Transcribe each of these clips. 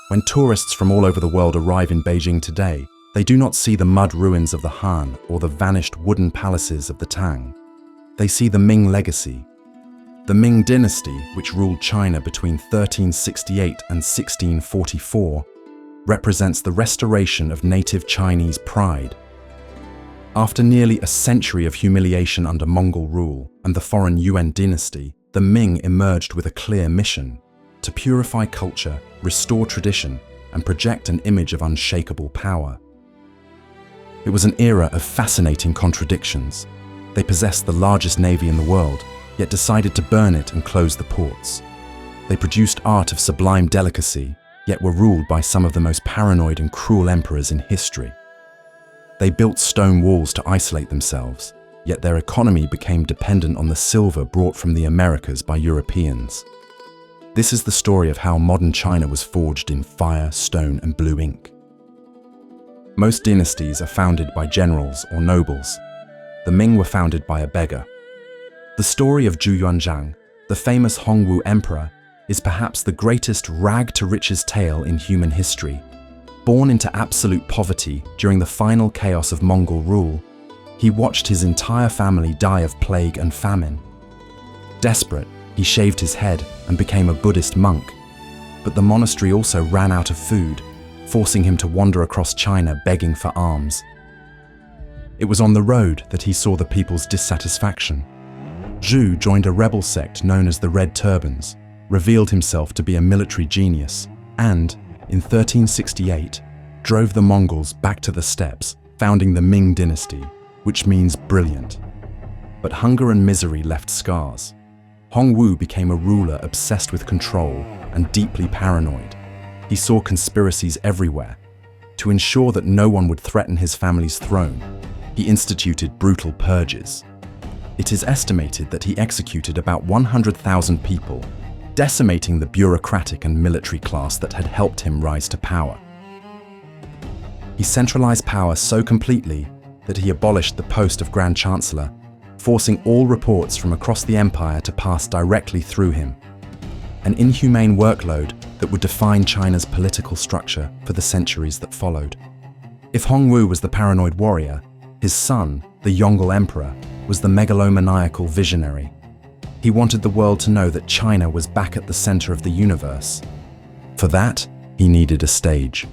When tourists from all over the world arrive in Beijing today, they do not see the mud ruins of the Han or the vanished wooden palaces of the Tang. They see the Ming legacy. The Ming Dynasty, which ruled China between 1368 and 1644, represents the restoration of native Chinese pride. After nearly a century of humiliation under Mongol rule and the foreign Yuan dynasty, the Ming emerged with a clear mission: to purify culture, restore tradition, and project an image of unshakable power. It was an era of fascinating contradictions. They possessed the largest navy in the world, yet decided to burn it and close the ports. They produced art of sublime delicacy, yet were ruled by some of the most paranoid and cruel emperors in history. They built stone walls to isolate themselves, yet their economy became dependent on the silver brought from the Americas by Europeans. This is the story of how modern China was forged in fire, stone, and blue ink. Most dynasties are founded by generals or nobles. The Ming were founded by a beggar. The story of Zhu Yuanzhang, the famous Hongwu emperor, is perhaps the greatest rag-to-riches tale in human history. Born into absolute poverty during the final chaos of Mongol rule, he watched his entire family die of plague and famine. Desperate, he shaved his head and became a Buddhist monk. But the monastery also ran out of food, forcing him to wander across China begging for alms. It was on the road that he saw the people's dissatisfaction. Zhu joined a rebel sect known as the Red Turbans, revealed himself to be a military genius, and, in 1368, drove the Mongols back to the steppes, founding the Ming Dynasty, which means brilliant. But hunger and misery left scars. Hongwu became a ruler obsessed with control and deeply paranoid. He saw conspiracies everywhere. To ensure that no one would threaten his family's throne, he instituted brutal purges. It is estimated that he executed about 100,000 people, decimating the bureaucratic and military class that had helped him rise to power. He centralized power so completely that he abolished the post of Grand Chancellor, forcing all reports from across the empire to pass directly through him. An inhumane workload that would define China's political structure for the centuries that followed. If Hongwu was the paranoid warrior, his son, the Yongle emperor, was the megalomaniacal visionary. He wanted the world to know that China was back at the center of the universe. For that, he needed a stage.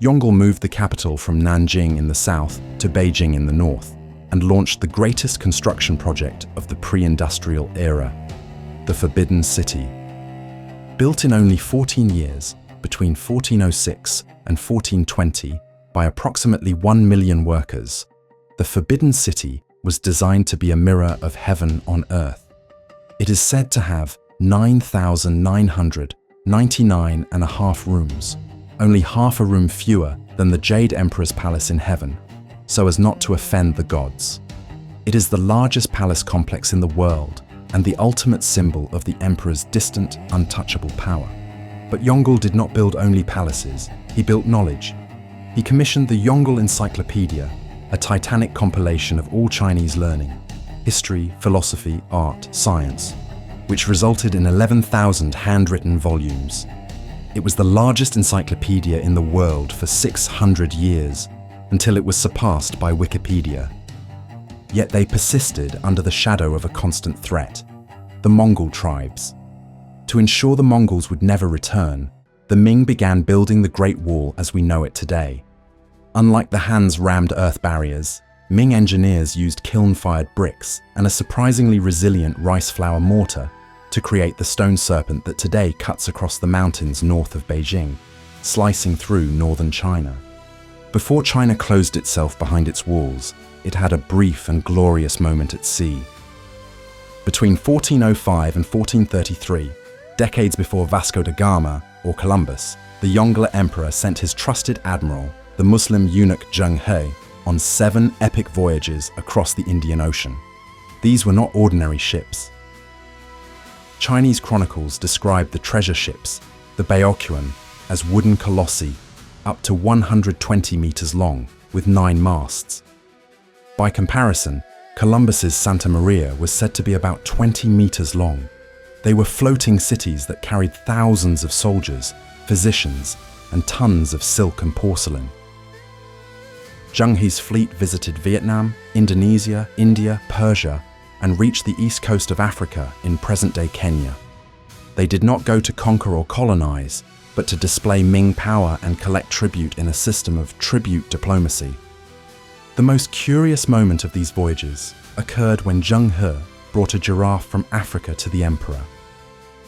Yongle moved the capital from Nanjing in the south to Beijing in the north, and launched the greatest construction project of the pre-industrial era, the Forbidden City. Built in only 14 years, between 1406 and 1420, by approximately 1 million workers, the Forbidden City was designed to be a mirror of heaven on earth. It is said to have 9,999.5 rooms, only half a room fewer than the Jade Emperor's palace in heaven, so as not to offend the gods. It is the largest palace complex in the world and the ultimate symbol of the emperor's distant, untouchable power. But Yongle did not build only palaces, he built knowledge. He commissioned the Yongle Encyclopedia, a titanic compilation of all Chinese learning, history, philosophy, art, science, which resulted in 11,000 handwritten volumes. It was the largest encyclopedia in the world for 600 years, until it was surpassed by Wikipedia. Yet they persisted under the shadow of a constant threat: the Mongol tribes. To ensure the Mongols would never return, the Ming began building the Great Wall as we know it today. Unlike the Han's rammed earth barriers, Ming engineers used kiln-fired bricks and a surprisingly resilient rice flour mortar to create the stone serpent that today cuts across the mountains north of Beijing, slicing through northern China. Before China closed itself behind its walls, it had a brief and glorious moment at sea. Between 1405 and 1433, decades before Vasco da Gama or Columbus, the Yongle Emperor sent his trusted admiral, the Muslim eunuch Zheng He, on 7 epic voyages across the Indian Ocean. These were not ordinary ships. Chinese chronicles describe the treasure ships, the Baoquan, as wooden colossi, up to 120 meters long, with 9 masts. By comparison, Columbus's Santa Maria was said to be about 20 meters long. They were floating cities that carried thousands of soldiers, physicians, and tons of silk and porcelain. Zheng He's fleet visited Vietnam, Indonesia, India, Persia, and reached the east coast of Africa in present-day Kenya. They did not go to conquer or colonize, but to display Ming power and collect tribute in a system of tribute diplomacy. The most curious moment of these voyages occurred when Zheng He brought a giraffe from Africa to the emperor.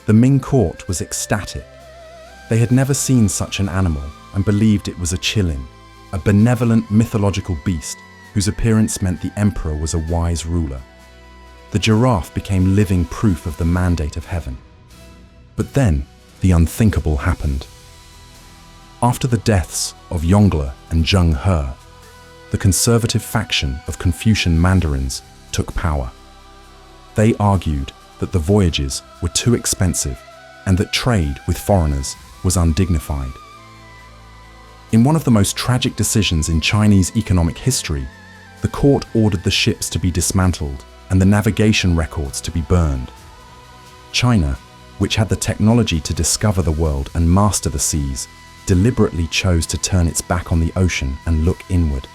The Ming court was ecstatic. They had never seen such an animal and believed it was a qilin, a benevolent mythological beast whose appearance meant the emperor was a wise ruler. The giraffe became living proof of the mandate of heaven. But then, the unthinkable happened. After the deaths of Yongle and Zheng He, the conservative faction of Confucian mandarins took power. They argued that the voyages were too expensive and that trade with foreigners was undignified. In one of the most tragic decisions in Chinese economic history, the court ordered the ships to be dismantled and the navigation records to be burned. China, which had the technology to discover the world and master the seas, deliberately chose to turn its back on the ocean and look inward.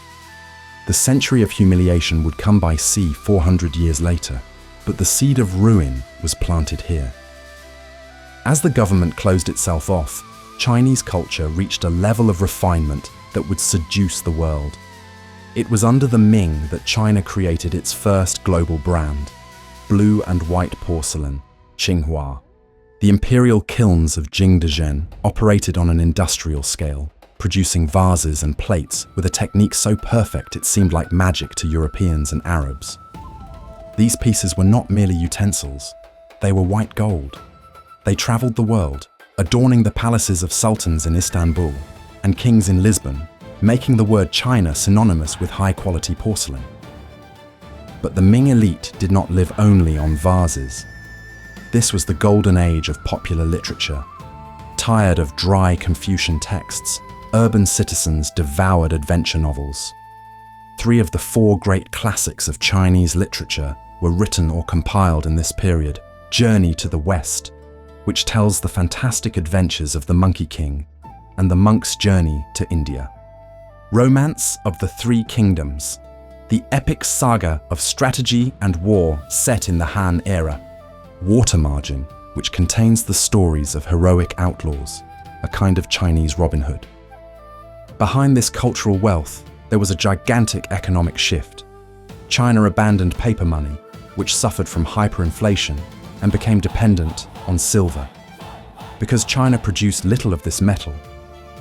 The century of humiliation would come by sea 400 years later, but the seed of ruin was planted here. As the government closed itself off, Chinese culture reached a level of refinement that would seduce the world. It was under the Ming that China created its first global brand, blue and white porcelain, Qinghua. The imperial kilns of Qing operated on an industrial scale, producing vases and plates with a technique so perfect it seemed like magic to Europeans and Arabs. These pieces were not merely utensils, they were white gold. They traveled the world, adorning the palaces of sultans in Istanbul and kings in Lisbon, making the word China synonymous with high-quality porcelain. But the Ming elite did not live only on vases. This was the golden age of popular literature. Tired of dry Confucian texts, urban citizens devoured adventure novels. 3 of the 4 great classics of Chinese literature were written or compiled in this period. Journey to the West, which tells the fantastic adventures of the Monkey King, and the monk's journey to India. Romance of the 3 Kingdoms, the epic saga of strategy and war set in the Han era. Water Margin, which contains the stories of heroic outlaws, a kind of Chinese Robin Hood. Behind this cultural wealth, there was a gigantic economic shift. China abandoned paper money, which suffered from hyperinflation, and became dependent on silver. Because China produced little of this metal,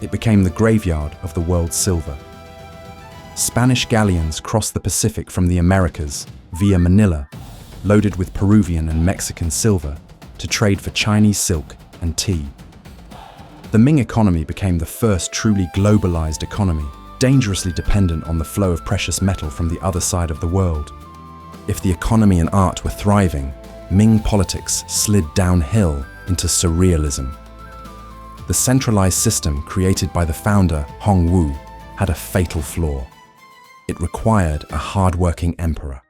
it became the graveyard of the world's silver. Spanish galleons crossed the Pacific from the Americas via Manila, loaded with Peruvian and Mexican silver, to trade for Chinese silk and tea. The Ming economy became the first truly globalized economy, dangerously dependent on the flow of precious metal from the other side of the world. If the economy and art were thriving, Ming politics slid downhill into surrealism. The centralized system created by the founder, Hong Wu, had a fatal flaw. It required a hard-working emperor.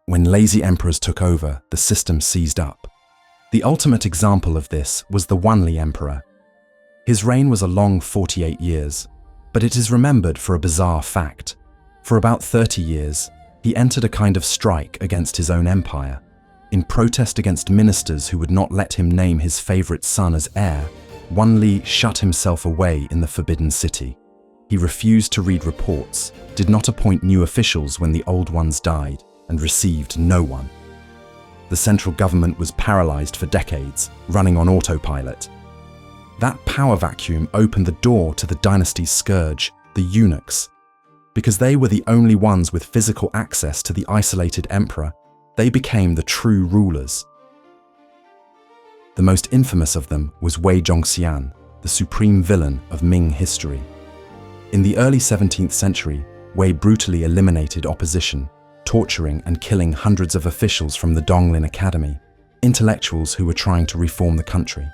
When lazy emperors took over, the system seized up. The ultimate example of this was the Wanli emperor. His reign was a long 48 years, but it is remembered for a bizarre fact. For about 30 years, he entered a kind of strike against his own empire. In protest against ministers who would not let him name his favorite son as heir, Wanli shut himself away in the Forbidden City. He refused to read reports, did not appoint new officials when the old ones died, and received no one. The central government was paralyzed for decades, running on autopilot. That power vacuum opened the door to the dynasty's scourge, the eunuchs. Because they were the only ones with physical access to the isolated emperor, they became the true rulers. The most infamous of them was Wei Zhongxian, the supreme villain of Ming history. In the early 17th century, Wei brutally eliminated opposition, torturing and killing hundreds of officials from the Donglin Academy, intellectuals who were trying to reform the country.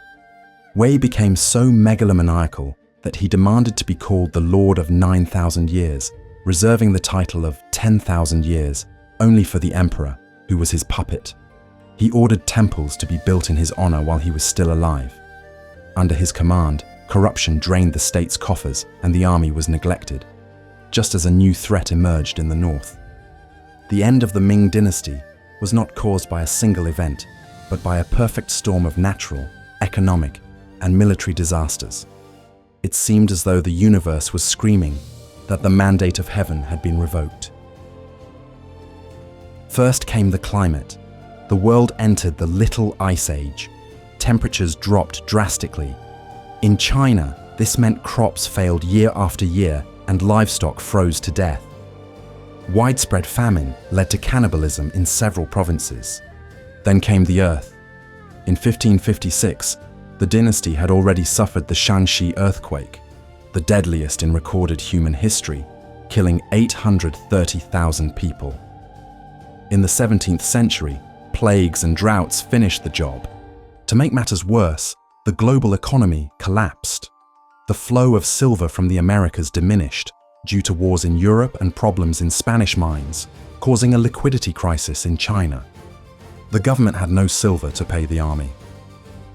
Wei became so megalomaniacal that he demanded to be called the Lord of 9,000 years, reserving the title of 10,000 years only for the emperor, who was his puppet. He ordered temples to be built in his honor while he was still alive. Under his command, corruption drained the state's coffers and the army was neglected, just as a new threat emerged in the north. The end of the Ming Dynasty was not caused by a single event, but by a perfect storm of natural, economic, and military disasters. It seemed as though the universe was screaming that the mandate of heaven had been revoked. First came the climate. The world entered the Little Ice Age. Temperatures dropped drastically. In China, this meant crops failed year after year and livestock froze to death. Widespread famine led to cannibalism in several provinces. Then came the earth. In 1556, the dynasty had already suffered the Shanxi earthquake, the deadliest in recorded human history, killing 830,000 people. In the 17th century, plagues and droughts finished the job. To make matters worse, the global economy collapsed. The flow of silver from the Americas diminished due to wars in Europe and problems in Spanish mines, causing a liquidity crisis in China. The government had no silver to pay the army.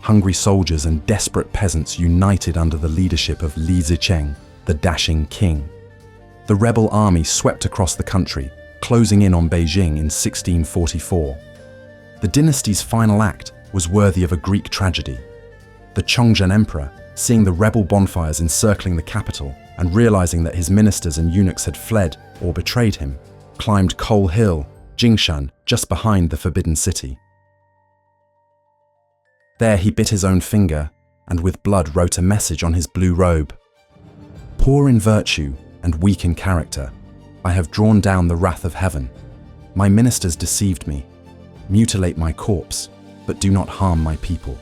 Hungry soldiers and desperate peasants united under the leadership of Li Zicheng, the dashing king. The rebel army swept across the country, closing in on Beijing in 1644. The dynasty's final act was worthy of a Greek tragedy. The Chongzhen emperor, seeing the rebel bonfires encircling the capital and realizing that his ministers and eunuchs had fled or betrayed him, climbed Coal Hill, Jingshan, just behind the Forbidden City. There he bit his own finger and with blood wrote a message on his blue robe. Poor in virtue and weak in character, I have drawn down the wrath of heaven. My ministers deceived me. Mutilate my corpse, but do not harm my people.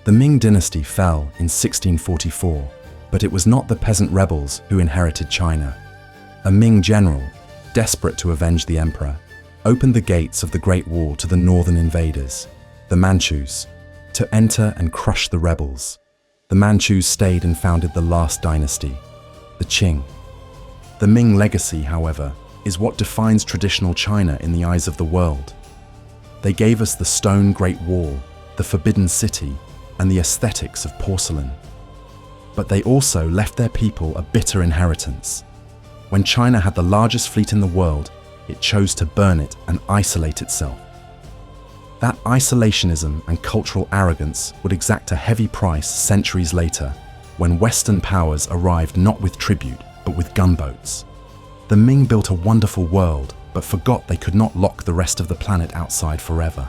The Ming Dynasty fell in 1644, but it was not the peasant rebels who inherited China. A Ming general, desperate to avenge the emperor, opened the gates of the Great Wall to the northern invaders, the Manchus, to enter and crush the rebels. The Manchus stayed and founded the last dynasty, the Qing. The Ming legacy, however, is what defines traditional China in the eyes of the world. They gave us the stone Great Wall, the Forbidden City, and the aesthetics of porcelain. But they also left their people a bitter inheritance. When China had the largest fleet in the world, it chose to burn it and isolate itself. That isolationism and cultural arrogance would exact a heavy price centuries later, when Western powers arrived not with tribute, but with gunboats. The Ming built a wonderful world, but forgot they could not lock the rest of the planet outside forever.